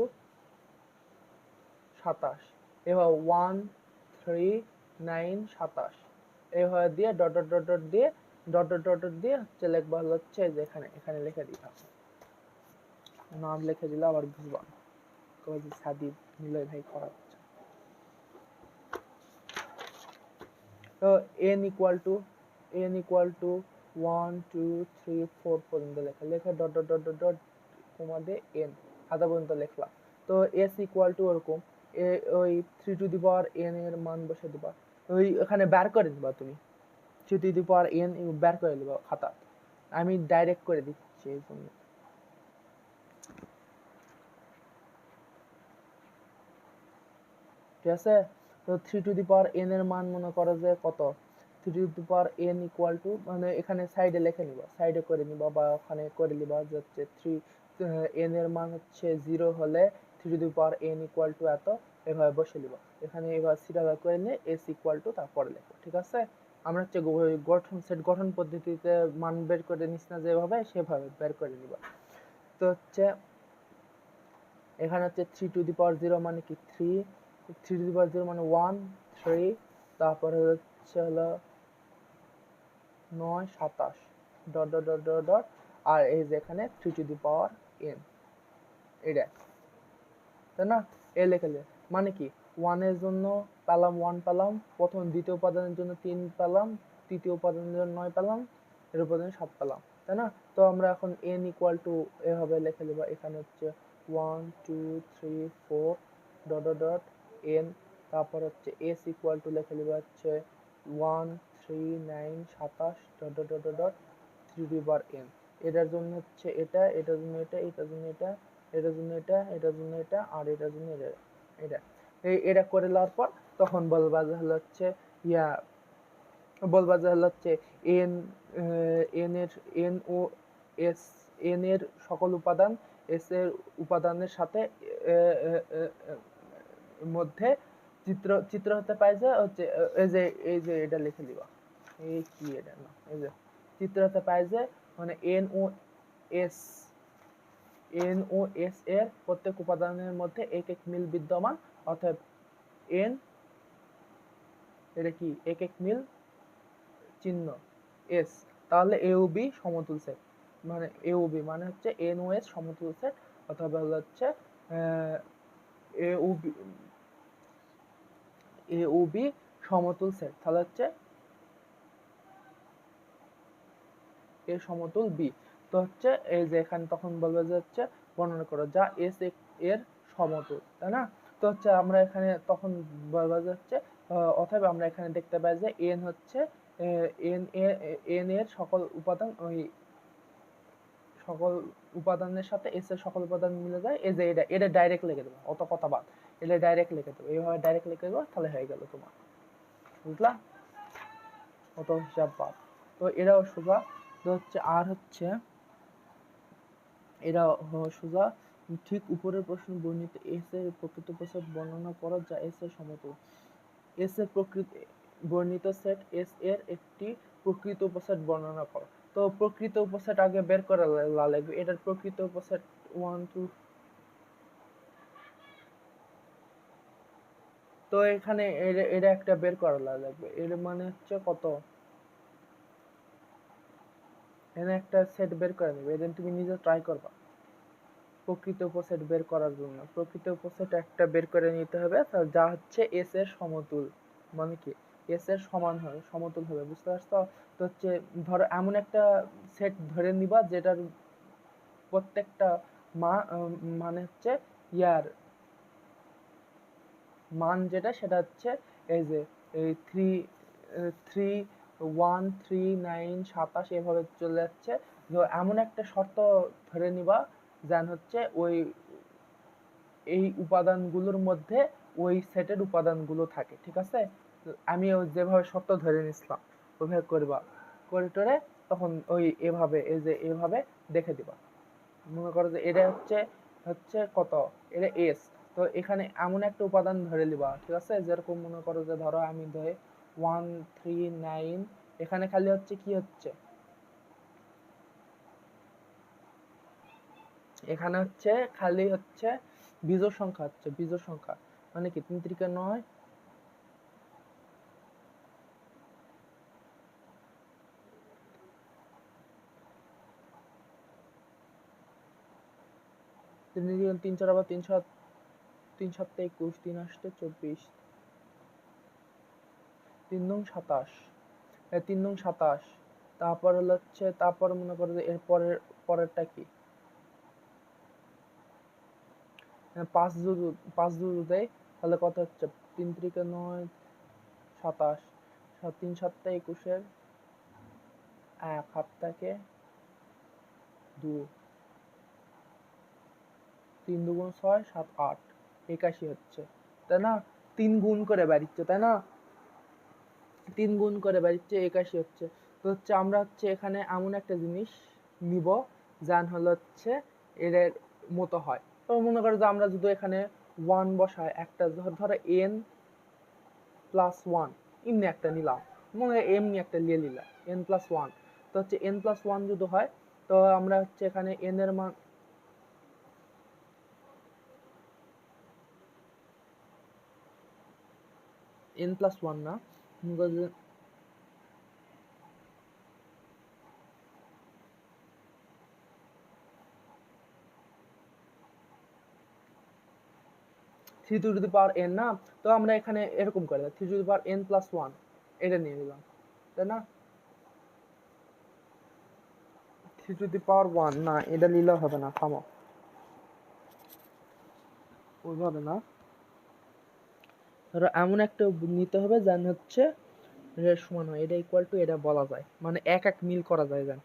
27, এবার 139 27, এইভাবে দিয়ে ডট ডট ডট ডট দিয়ে হচ্ছে লিখবা হচ্ছে যে এখানে লিখে দিলাম, নাম লিখে দিলে আবার বুঝবা যে সাদিব নিলয় ভাই করা হচ্ছে। তো n ইকুয়াল টু 1 2 3 4 পর্যন্ত লেখা dot dot dot dot dot কমা দিয়ে n আধা পর্যন্ত লিখলাম। তো s ইকুয়াল টু ওরকম ওই 3 টু দি পাওয়ার n এর মান বসে দিবা, ওই এখানে বের করে দিবা তুমি 3 টু দি পাওয়ার n বের করে দিবা খাতা, আমি ডাইরেক্ট করে দিচ্ছি এই জন্য। ঠিক আছে, তো 3 টু দি পাওয়ার n এর মান মনে করো যে কত, 3 to the power n equal two, মানে এখানে সাইডে লিখে নিবা, সাইডে করে নিবা বা ওখানে করে নিবা যে হচ্ছে 3 n এর মান হচ্ছে 0 হলে 3 to the power n equal two এত, এভাবে বসে নিবা। এখানে এবার সিটা বের করে নিয়ে s ইকুয়াল টু তারপরে লিখো। ঠিক আছে, আমরা হচ্ছে গঠন পদ্ধতিতে মান বের করে নিস না যেভাবে, সেভাবে বের করে নিবা। তো হচ্ছে এখানে হচ্ছে 3 টু দি পাওয়ার 0 মানে কি 3, 3 টু দি পাওয়ার 0 মানে 1 3, তারপরে হচ্ছে হলো 9 27 dot dot dot dot dot, আর এই যে এখানে 3 টু দি পাওয়ার n, এটা তাই না, এ লিখে মানে কি 1 এর জন্য পেলাম 1 পেলাম, প্রথম দ্বিতীয় উপাদানের জন্য 3 পেলাম, তৃতীয় উপাদানের জন্য 9 পেলাম, এর উপাদানে 7 পেলাম, তাই না। তো আমরা এখন n ইকুয়াল টু এভাবে লিখে নেব, এখানে হচ্ছে 1 2 3 4 ডট ডট ডট n, তারপর হচ্ছে s ইকুয়াল টু লিখে নেব হচ্ছে 1 3 9 27 dot dot dot dot 3 to the power n, এটার জন্য হচ্ছে এটা, এটার জন্য এটা, এটার জন্য এটা, এটার জন্য এটা, এটার জন্য এটা, আর এটার জন্য এটা, এটা করে নেওয়ার পর তখন বলবা যে হচ্ছে n এর n ও s, n এর সকল উপাদান s এর উপাদানের সাথে মধ্যে চিত্র হতে পারে যে হচ্ছে এই যে এটা লিখে দিবা, এই কি এটা না, এই যে চিত্র হতে পারে যে মানে n ও s এর প্রত্যেক উপাদানের মধ্যে এক এক মিল বিদ্যমান, অর্থাৎ n এটা কি এক এক মিল চিহ্ন s, তাহলে a ও b সমতুল সেট, মানে a ও b মানে হচ্ছে n ও s সমতুল সেট, অথবা হচ্ছে a ও b সমতুল সেট, তাহলে হচ্ছে a সমতুল b। তো হচ্ছে এই যে এখানে তখন বলবে যে হচ্ছে বর্ণনা করো যা s এর সমতুল, তাই না। তো হচ্ছে আমরা এখানে তখন বলবে যে হচ্ছে অথবা আমরা এখানে দেখতে পাই যে n হচ্ছে n এর সকল উপাদান, ওই সকল উপাদানের সাথে s এর সকল উপাদান মিলে যায়, এই যে এটা ডাইরেক্ট লিখে দেবো, অত কথা বাদ, এটা ডাইরেক্ট লিখে দেবো, এইভাবে ডাইরেক্ট লিখে দেবো, তাহলে হয়ে গেল তোমার, বুঝলা, অত হিসাব বাদ। তো এরাও সোজা, তো হচ্ছে আর হচ্ছে এরা সোজা, ঠিক উপরের প্রশ্ন বর্ণিত এস এর প্রকৃত সেট বর্ণনা করো যা এস এর সমতুল। এস এর বর্ণিত সেট এস এর একটি প্রকৃত উপসেট বর্ণনা করো। তো প্রকৃত উপসেট আগে বের করা লাগবে, এটার প্রকৃত উপসেট 1 2, তো এখানে এটা একটা বের করা লাগবে, এর মানে হচ্ছে কত, এখানে একটা সেট বের করে নেবে, এদিন তুমি নিজে ট্রাই করবা প্রকৃত উপসেট বের করার জন্য। প্রকৃত উপসেট একটা বের করে নিতে হবে যা হচ্ছে এস এর সমতুল, মানে কি এস এর সমান হবে, সমতুল হবে, বুঝতে পারছো। তো হচ্ছে ধরো এমন একটা সেট ধরে নিবা যেটার প্রত্যেকটা মানে হচ্ছে ইয়ার মান যেটা সেটা হচ্ছে এই যে এই 3 1 3 9 27 এভাবে চলে যাচ্ছে। এমন একটা শর্ত ধরে নিবা যেন হচ্ছে ওই এই উপাদানগুলোর মধ্যে ওই সেটের উপাদানগুলো থাকে, ঠিক আছে। আমি যেভাবে শর্ত ধরে নিছিলাম ওইভাবে করবা, করে টরে তখন ওই এভাবে এই যে এভাবে দেখে দিবা, মনে করো যে এটা হচ্ছে কত, এটা এস, তো এখানে এমন একটা উপাদান ধরে নিবা, ঠিক আছে। যেরকম মনে করো যে ধরো আমি ধরে 1 3 9 এখানে খালি হচ্ছে কি হচ্ছে, এখানে হচ্ছে খালি হচ্ছে বিজোড় সংখ্যা হচ্ছে, বিজোড় সংখ্যা মানে কি 3 3 9, তিন চার আবার 3 7 3 7 21, 3 8 24, 3 9 27, 3 9 27, তারপর হলো হচ্ছে, তারপর মনে করো যে এর পরেরটা কি, 5 যদি দেয় তাহলে কত হচ্ছে, 3 3 9 27, 3 7 21 1 হাত থেকে 2, 3 2 6 7 8 81 হচ্ছে, তাই না? 3 গুণ করে বেরিয়েছে, তাই না? 3 গুণ করে বেরিয়েছে, 81 হচ্ছে। তো হচ্ছে আমরা হচ্ছে এখানে এমন একটা জিনিস নিব যান হলো হচ্ছে এর মতো হয়। তো মনে করো যে আমরা যদি এখানে 1 বসাই, একটা ধরো n প্লাস 1 এমনি একটা নিলাম, মনে এমনি একটা নিয়ে নিলাম n প্লাস 1, তো হচ্ছে n প্লাস 1 যদি হয়, তো আমরা হচ্ছে এখানে n এর মান n প্লাস 1 না, 3 টু দি পাওয়ার n না, তো আমরা এখানে এরকম করে 3 to the power n plus 1 এটা নিয়ে নিলাম, তাই না? 3 টু দি পাওয়ার 1 না, এটা নিলে হবে না, থামো, ওইভাবে না, ধরো এমন একটা নিতে হবে যেন হচ্ছে এটা সমান হয়, এটা ইকুয়াল টু এটা বলা যায়, মানে এক এক মিল করা যায়। যেন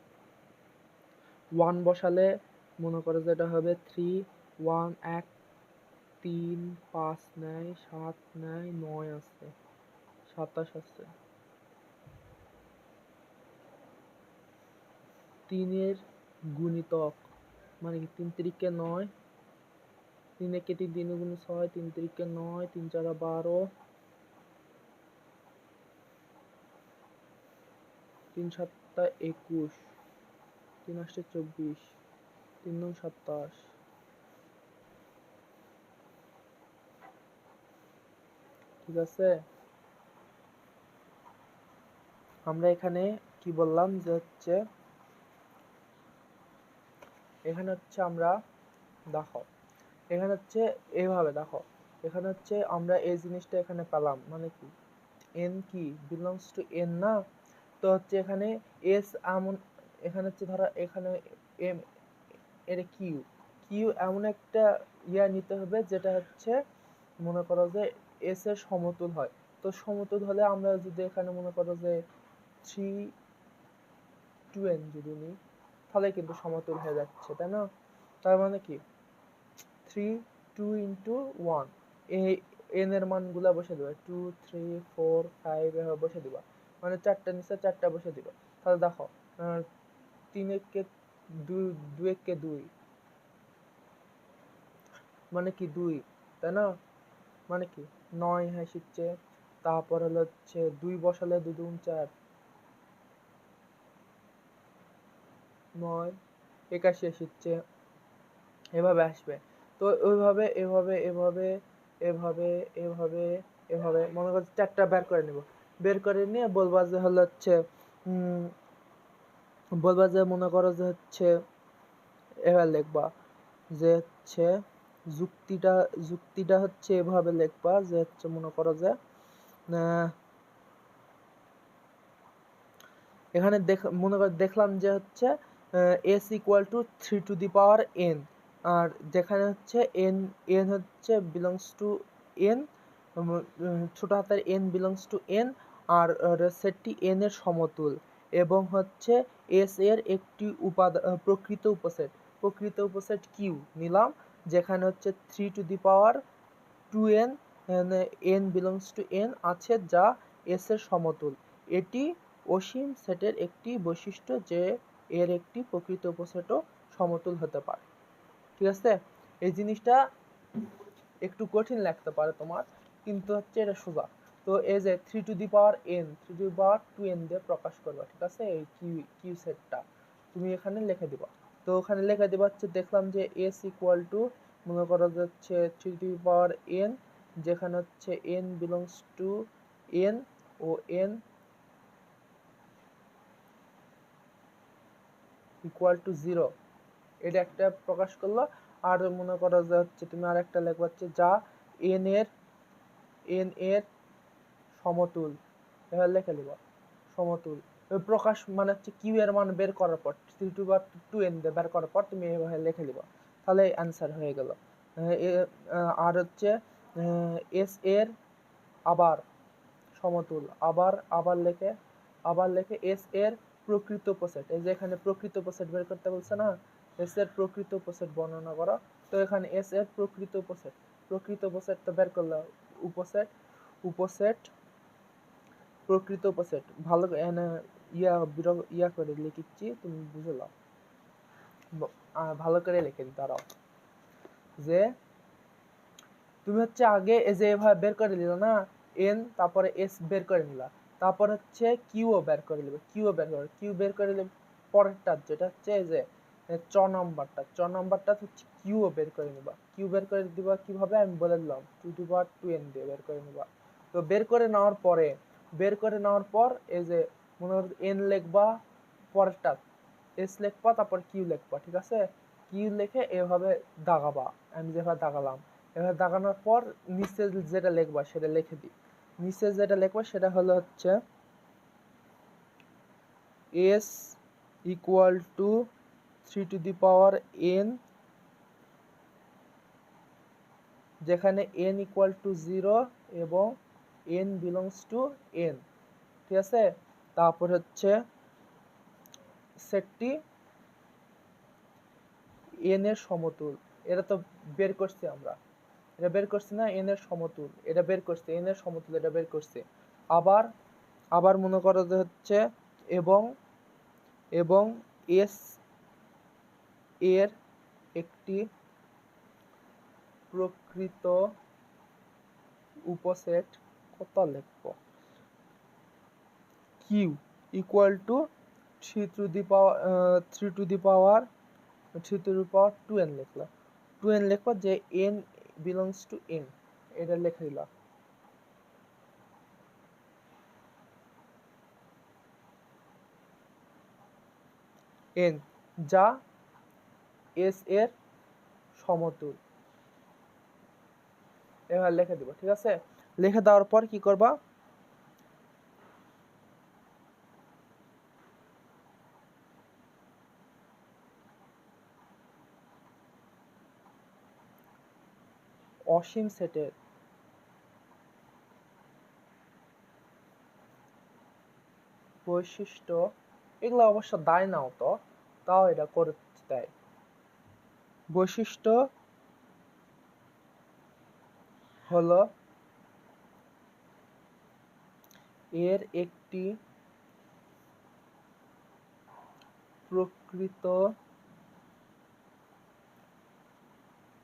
1 বসালে মনে করো যে এটা হবে 3 1 1 3 5 নেয় 7 নেয় 9 আছে 27 আছে, 3 এর গুণিতক মানে কি 3 3 9, 3 একে 3 3 গুণ 6, 3 3 9, 3 4 12, 3 7 21, 3 8 24, 3 9 27, ঠিক আছে? আমরা এখানে কি বললাম যে হচ্ছে এখানে হচ্ছে আমরা দেখো, এখানে হচ্ছে এইভাবে দেখো, এখানে হচ্ছে আমরা এই জিনিসটা এখানে পেলাম, মানে কি n কি বিলংস টু n না, তো হচ্ছে এখানে s এমন, এখানে হচ্ছে ধরো এখানে m এর কিউ, কিউ এমন একটা ইয়া নিতে হবে যেটা হচ্ছে মনে করো যে s এর সমতুল হয়। তো সমতুল হলে আমরা যদি এখানে মনে করো যে 3 2n যদি নিই তাহলে কিন্তু সমতুল হয়ে যাচ্ছে, তাই না? তার মানে কি 3 2 ইন্টু 1, এই n এর মানগুলা বসে দেবে, 2 3 4 5 এভাবে বসে দিবা, মানে চারটা নিচে চারটা বসে দিবা। তাহলে দেখো 3 একে 2 2 একে 2 মানে কি 2, তাই না? মানে কি 9 আসছে, তারপর হলো হচ্ছে 2 বসালে 2 2 4 9 81 আসছে, এভাবে আসবে। তো ওইভাবে এভাবে এভাবে এভাবে এভাবে এভাবে মনে করো চারটা বের করে নেব, বের করে নিয়ে বলবা যে হলো হচ্ছে বলবা যে মনে করো যে হচ্ছে এবার লিখবা যে হচ্ছে যুক্তিটা হচ্ছে এভাবে লিখবা যে হচ্ছে মনে করো যে এখানে মনে করো দেখলাম যে হচ্ছে s equal to 3 to the power n, আর যেখানে হচ্ছে n হচ্ছে বিলংস টু n, ছোট হাতের n বিলংস টু n, আর সেটটি n এর সমতুল, এবং হচ্ছে s এর একটি প্রকৃত উপসেট q নিলাম, যেখানে হচ্ছে 3 to the power 2n, n belongs to n আছে যা s এর সমতুল। এটি অসীম সেটের একটি বৈশিষ্ট্য যে এর একটি প্রকৃত উপসেটও সমতুল হতে পারে। ঠিক আছে? এই জিনিসটা একটু কঠিন লাগতে পারে তোমার, কিন্তু হচ্ছে এটা সোজা। তো এই যে 3 to the power n 3 to the power 2n দিয়ে প্রকাশ করবা, ঠিক আছে? এই কিউ সেটটা তুমি এখানে লিখে দিবা। তো ওখানে লিখে দিবা হচ্ছে, দেখলাম যে s ইকুয়াল টু মনে করো যাচ্ছে 3 টু দি পাওয়ার n, যেখানে হচ্ছে n বিলংস টু n ও n ইকুয়াল টু 0, এটা একটা প্রকাশ করলো। আর মনে করো যে হচ্ছে তুমি আর একটা লিখবা হচ্ছে যা n এর সমতুল, এভাবে লিখে দিবা সমতুল। প্রকাশ মানে হচ্ছে কিউ এর মান বের করার পর 3 টু পাওয়ার 2n দিয়ে বের করার পর তুমি এভাবে লিখে দিবা, তাহলে অ্যান্সার হয়ে গেল। আর হচ্ছে এস এর আবার সমতুল, আবার লেখে এস এর প্রকৃত উপসেট। এই যে এখানে প্রকৃত উপসেট বের করতে বলছে না, এস এর প্রকৃত উপসেট বর্ণনা করো। তো এখানে এস এর প্রকৃত উপসেট তো বের করলে উপসেট প্রকৃত উপসেট ভালো ইয়া করে লিখিচ্ছি, তুমি বুঝলাম, ভালো করে লিখে দিতে। দাঁড়াও, যে তুমি হচ্ছে আগে এই যে এভাবে বের করে নিল না এন, তারপরে এস বের করে নিলা, তারপর হচ্ছে কিউও বের করে নেবে, কিউ বের করে নেবে পরেরটা, যেটা হচ্ছে এই যে চ নাম্বারটা হচ্ছে কিউও বের করে নিবা। কিউ বের করে দিবা কিভাবে আমি বলে দিলাম, 2 টু পাওয়ার 2n দিয়ে বের করে নিবা। তো বের করে নেওয়ার পর এই যে মনে করো এন লিখবা, পরেরটা এস লিখবা, তারপর কিউ লিখবা, ঠিক আছে? কিউ লিখে এভাবে দাগাবা, আমি যেভাবে দাগালাম। এভাবে দাগানোর পর নিচে যেটা লিখবা সেটা লিখে দিই। নিচে যেটা লিখবা সেটা হলো হচ্ছে s equal to 3 to the power n, যেখানে n ইকুয়াল টু 0 এবং n বিলংস টু n, ঠিক আছে? তারপর হচ্ছে সেটটি n এর সমতুল, এটা তো বের করছি আমরা, এটা বের করছি না, n এর সমতুল এটা বের করছি, n এর সমতুল এটা বের করছি। আবার মনে করো যে হচ্ছে এবং s এর একটি প্রকৃত উপসেট কত লিখব, Q equal to 3 to the power 2n লিখলাম, 2n লিখবো, যে n বিলংস টু n, এটা লিখে দিলাম। n যা s এর সমতুল, এভাবে লিখে দিব, ঠিক আছে? লিখে দেওয়ার পর কি করবা, অসীম সেটের বৈশিষ্ট্য, এগুলো অবশ্য দায় নাও তো, তাও এটা করতে দেয়। বৈশিষ্ট্য হলো এর একটি প্রকৃত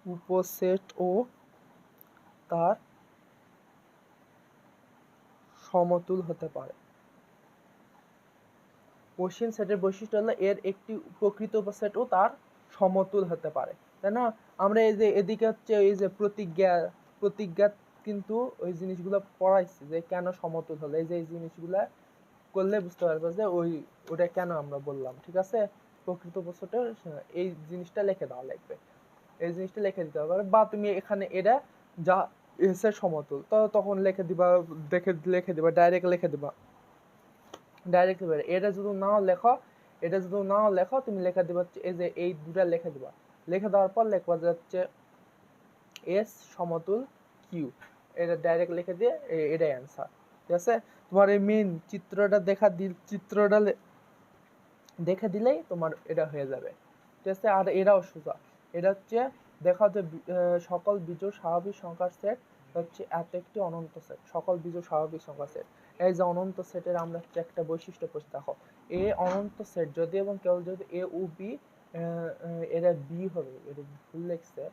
উপসেট ও তার সমতুল হতে পারে। অসীম সেটের বৈশিষ্ট্য হলো এর একটি প্রকৃত উপসেট ও তার সমতুল হতে পারে, তাই না? আমরা এই যে এদিকে হচ্ছে এই যে প্রতিজ্ঞা কিন্তু ওই জিনিসগুলো পড়াইছি, যে কেন সমতুল হলো, এই যে এই জিনিসগুলা করলে বুঝতে পারবে যে ওটা কেন আমরা বললাম, ঠিক আছে? প্রকৃত উপসেটের এই জিনিসটা লিখে দেওয়া লাগবে, এই জিনিসটা লিখে দিতে হবে। বা তুমি এখানে এটা যা এস এর সমতুল, তো তখন লিখে দিবা, ডাইরেক্ট লিখে দিবা। এটা যদি নাও লেখো তুমি লেখা দিবা এই যে এই দুটা লিখে দিবা, লিখে দেওয়ার পর লিখবা যাচ্ছে এস সমতুল কিউ, এটা ডাইরেক্ট লিখে দিয়ে এটাই অ্যান্সার, ঠিক আছে? তোমার এই মেইন চিত্রটা দেখে দিলেই তোমার এটা হয়ে যাবে, ঠিক আছে? আর এটাও সোজা, এটা হচ্ছে দেখা যে সকল বিজোড় স্বাভাবিক সংখ্যার সেট হচ্ছে এত একটি অনন্ত সেট, সকল বিজোড় স্বাভাবিক সংখ্যার সেট। এই যে অনন্ত সেটের আমরা হচ্ছে একটা বৈশিষ্ট্য পড়ছি, দেখো এ অনন্ত সেট যদি এবং কেবল যদি এ ও বি, এটা বি হবে, এটা ভুল লিখছে,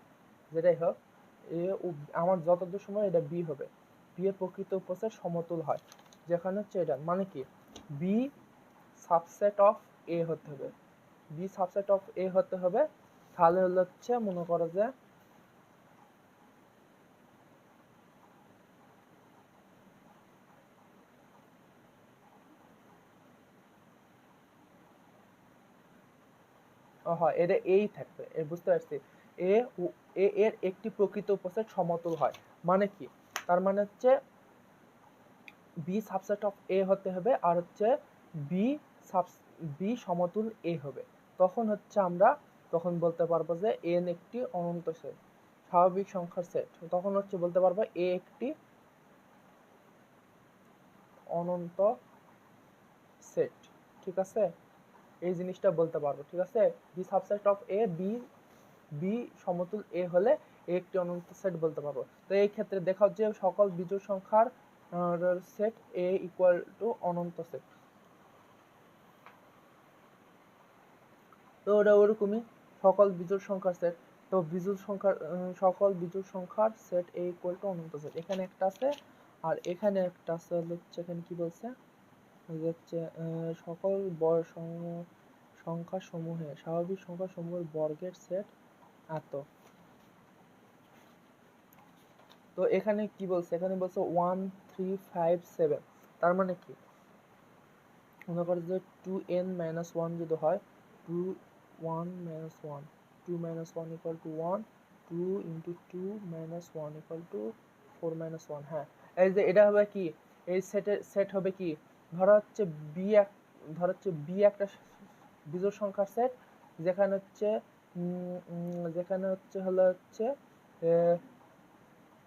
যেটাই হোক এ ও আমার যতদূর সময় এটা বি হবে, বি এর প্রকৃত উপসেট সমতুল হয়, যেখানে হচ্ছে এটা মানে কি বি সাবসেট অফ এ হতে হবে, বি সাবসেট অফ এ হতে হবে। তাহলে হলো হচ্ছে মনে করো যে হয় এটা এই থাকবে, বুঝতে পারছি। এ এর একটি প্রকৃত উপসেট সমতুল হয় মানে কি, তার মানে হচ্ছে বি সাবসেট অফ এ হতে হবে আর হচ্ছে বি বি সমতুল এ হবে। তখন হচ্ছে আমরা তখন বলতে পারবো যে এন একটি অনন্ত সেট, স্বাভাবিক সংখ্যার সেট। তখন হচ্ছে বলতে পারবো এ একটি অনন্ত সেট, ঠিক আছে, এই জিনিসটা বলতে পারবো, ঠিক আছে। B subset of A B সমতুল এ হলে এ একটি অনন্ত সেট বলতে পারবো। তো এই ক্ষেত্রে দেখাও যে সকল বিজোড় সংখ্যার সেট এ ইকুয়াল টু অনন্ত সেট। তো ওটা ওরকমই সকল বিজোড় সংখ্যার সেট। তো বিজোড় সংখ্যার সকল বিজোড় সংখ্যার সেট এ ইকুয়াল টু অনন্ত সেট। এখানে একটা আছে আর এখানে একটা আছে, হচ্ছে এখানে কি বলছে হচ্ছে সকল সংখ্যা সমূহে স্বাভাবিক সংখ্যা সমূহের বর্গের সেট এত। তো এখানে কি বলছে, এখানে বলছে 1 3 5 7, তার মানে কি মনে করো যে 2n-1 যদি হয় 2 1 - 1 2 - 1 equal to 1 2 into 2 - 1 equal to 4 - 1। হ্যাঁ, এই যে এটা হবে কি, এই সেট হবে কি, ধরো হচ্ছে বি একটা বিজোড় সংখ্যার সেট, যেখানে হচ্ছে হলো হচ্ছে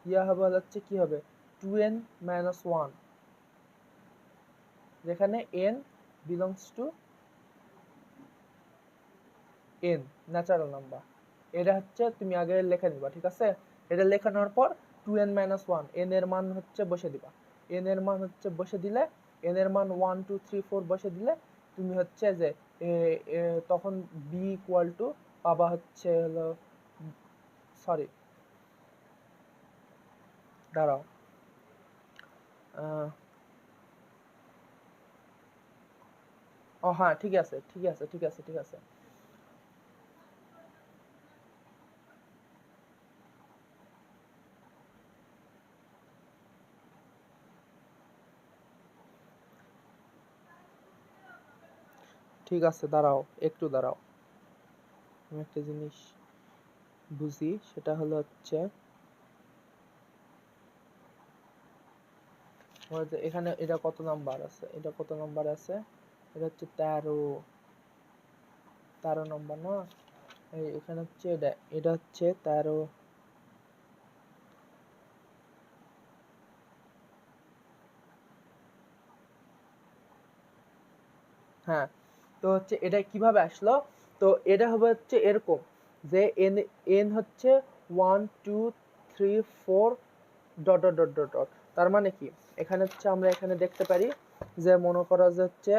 ইয়া হবে হচ্ছে কি হবে 2n-1, যেখানে n belongs to n natural number. এটা হচ্ছে তুমি আগে লিখে নিবা, ঠিক আছে। এটা লেখানোর পর 2n-1 n এর মান হচ্ছে বসে দিবা, n এর মান হচ্ছে বসে দিলে n এর মান 1 2 3 4 বসে দিলে তুমি হচ্ছে যে তখন b ইকুয়াল টু পাবা হচ্ছে হলো, সরি দাঁড়াও, ও হ্যাঁ ঠিক আছে ঠিক আছে ঠিক আছে ঠিক আছে ঠিক আছে, দাঁড়াও একটু দাঁড়াও, আমি একটা জিনিস বুঝি, সেটা হলো হচ্ছে এখানে এটা কত নাম্বার আছে, এটা কত নাম্বার আছে, এটা হচ্ছে 13 নম্বর না, এখানে হচ্ছে এটা হচ্ছে 13। হ্যাঁ, তো হচ্ছে এটা কিভাবে আসলো, তো এটা হবে হচ্ছে এরকম যে এন এন হচ্ছে 1 2 3 4 dot dot dot dot dot, তার মানে কি এখানে হচ্ছে আমরা এখানে দেখতে পারি যে মনে করা যাচ্ছে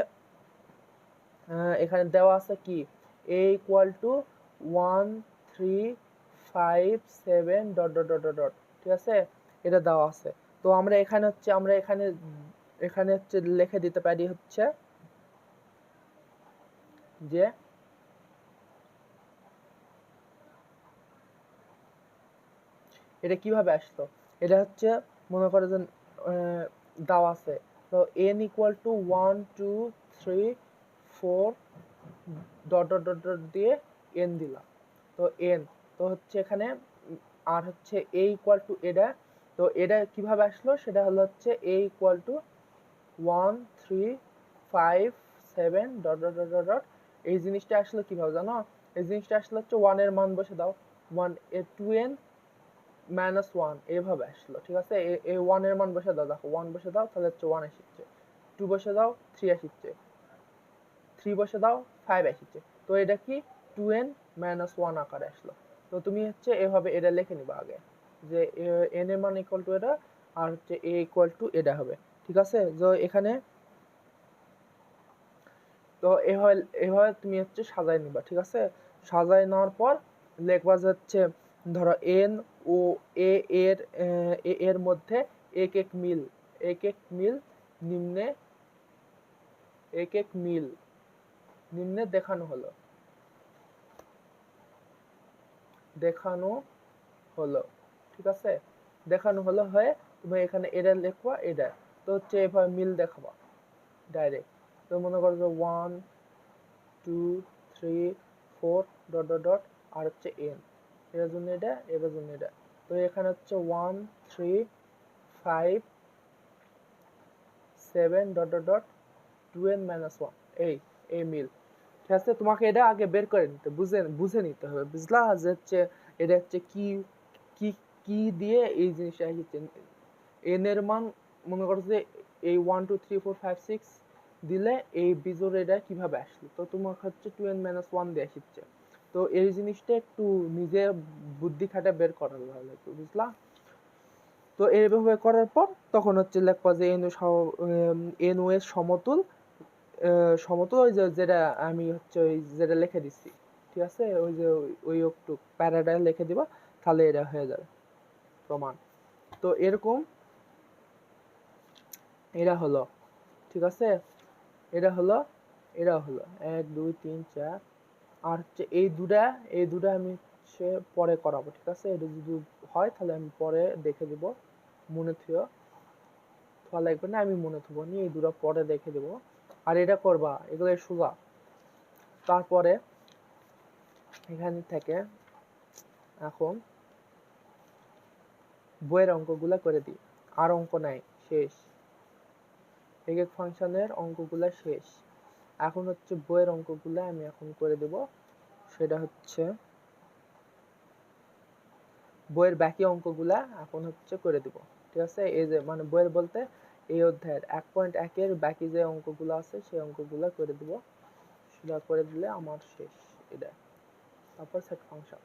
এখানে দেওয়া আছে কি a equal to 1 3 5 7 dot dot dot dot, ঠিক আছে, এটা দেওয়া আছে। তো আমরা এখানে হচ্ছে এখানে হচ্ছে লিখে দিতে পারি হচ্ছে যে এটা কিভাবে আসলো, এটা হচ্ছে মনে করো যে দেওয়া আছে, তো n equal to 1 2 3 4 dot dot dot dot দিয়ে n দিলাম, তো n, তো হচ্ছে এখানে আর হচ্ছে a ইকুয়াল টু এটা, তো এটা কিভাবে আসলো সেটা হলো হচ্ছে a equal to 1 3 5 7 dot dot dot dot dot, এই জিনিসটা আসলে কিভাবে জানো, এই জিনিসটা আসলে হচ্ছে 1 এর মান বসে দাও, 1 2n -1 এইভাবে আসলো, ঠিক আছে। এই 1 এর মান বসে দাও, দেখো 1 বসে দাও তাহলে হচ্ছে 1 আসছে, 2 বসে দাও 3 আসছে, 3 বসে দাও 5 আসছে, তো এটা কি 2n-1 আকারে আসলো। তো তুমি হচ্ছে এভাবে এটা লিখে নিবা আগে যে n এর মান ইকুয়াল টু এটা আর হচ্ছে a ইকুয়াল টু এটা হবে, ঠিক আছে। তো এখানে তো এভাবে তুমি হচ্ছে সাজায় নিবা, ঠিক আছে। সাজায় নেওয়ার পর লিখবা হচ্ছে ধরো n ও a এর মধ্যে এক এক মিল নিম্নে দেখানো হলো ঠিক আছে, দেখানো হলো হয়ে তুমি এখানে এটা লিখবা, এটা তো হচ্ছে এভাবে মিল দেখাবা ডাইরেক্ট। তো মনে করো যে 1 2 3 4 ডট ডট ডট আর হচ্ছে n, এর জন্য এটা, এর জন্য এটা। তো এখানে হচ্ছে 1 3 5 7 ডট ডট ডট 2n - 1, এই মিল ঠিক আছে। তোমাকে এটা আগে বের করে নিতে বুঝে নিতে হবে, বুঝলা যে হচ্ছে এটা হচ্ছে কি কি কি দিয়ে এই জিনিসটা এসেছে। n এর মান মনে করো যে এই 1 2 3 4 5 6 দিলে এই বিজোড় এটা কিভাবে আসলো, তো তোমার হচ্ছে 2n - 1 দিয়ে আসছে। তো এই জিনিসটা একটু নিজে বুদ্ধি খাটে বের করার ভালো লাগবে, বুঝলা। তো এইভাবে করার পর তখন হচ্ছে লিখবা যে NO এর সমতুল ওই যে যেটা আমি হচ্ছে ওই যেটা লিখে দিচ্ছি ঠিক আছে, ওই যে ওই একটু প্যারাটা লিখে দিবা, তাহলে এটা হয়ে যাবে প্রমাণ। তো এরকম এটা হলো ঠিক আছে, এটা হলো 1 2 3 4। আর হচ্ছে এই দুটা আমি হচ্ছে পরে করাবো ঠিক আছে, এটা যদি হয় তাহলে আমি পরে দেখে দিব, মনে থিও থোয়া লাগবে না, আমি মনে থবো নি, এই দুটা পরে দেখে দেবো। আর এটা করবা, এগুলো সোজা। তারপরে এখানে থেকে এখন বইয়ের অঙ্কগুলা করে দিই, আর অঙ্ক নাই, শেষ। এক এক ফাংশনের অঙ্কগুলা শেষ। এখন হচ্ছে বইয়ের অঙ্কগুলা আমি এখন করে দেব, সেটা হচ্ছে বইয়ের বাকি অঙ্কগুলা এখন হচ্ছে করে দিব ঠিক আছে। এই যে মানে বইয়ের বলতে এই অধ্যায়ের 1.1 এর বাকি যে অঙ্কগুলো আছে সেই অঙ্কগুলা করে দিব, সেটা করে দিলে আমার শেষ এটা। তারপর সেট ফাংশন।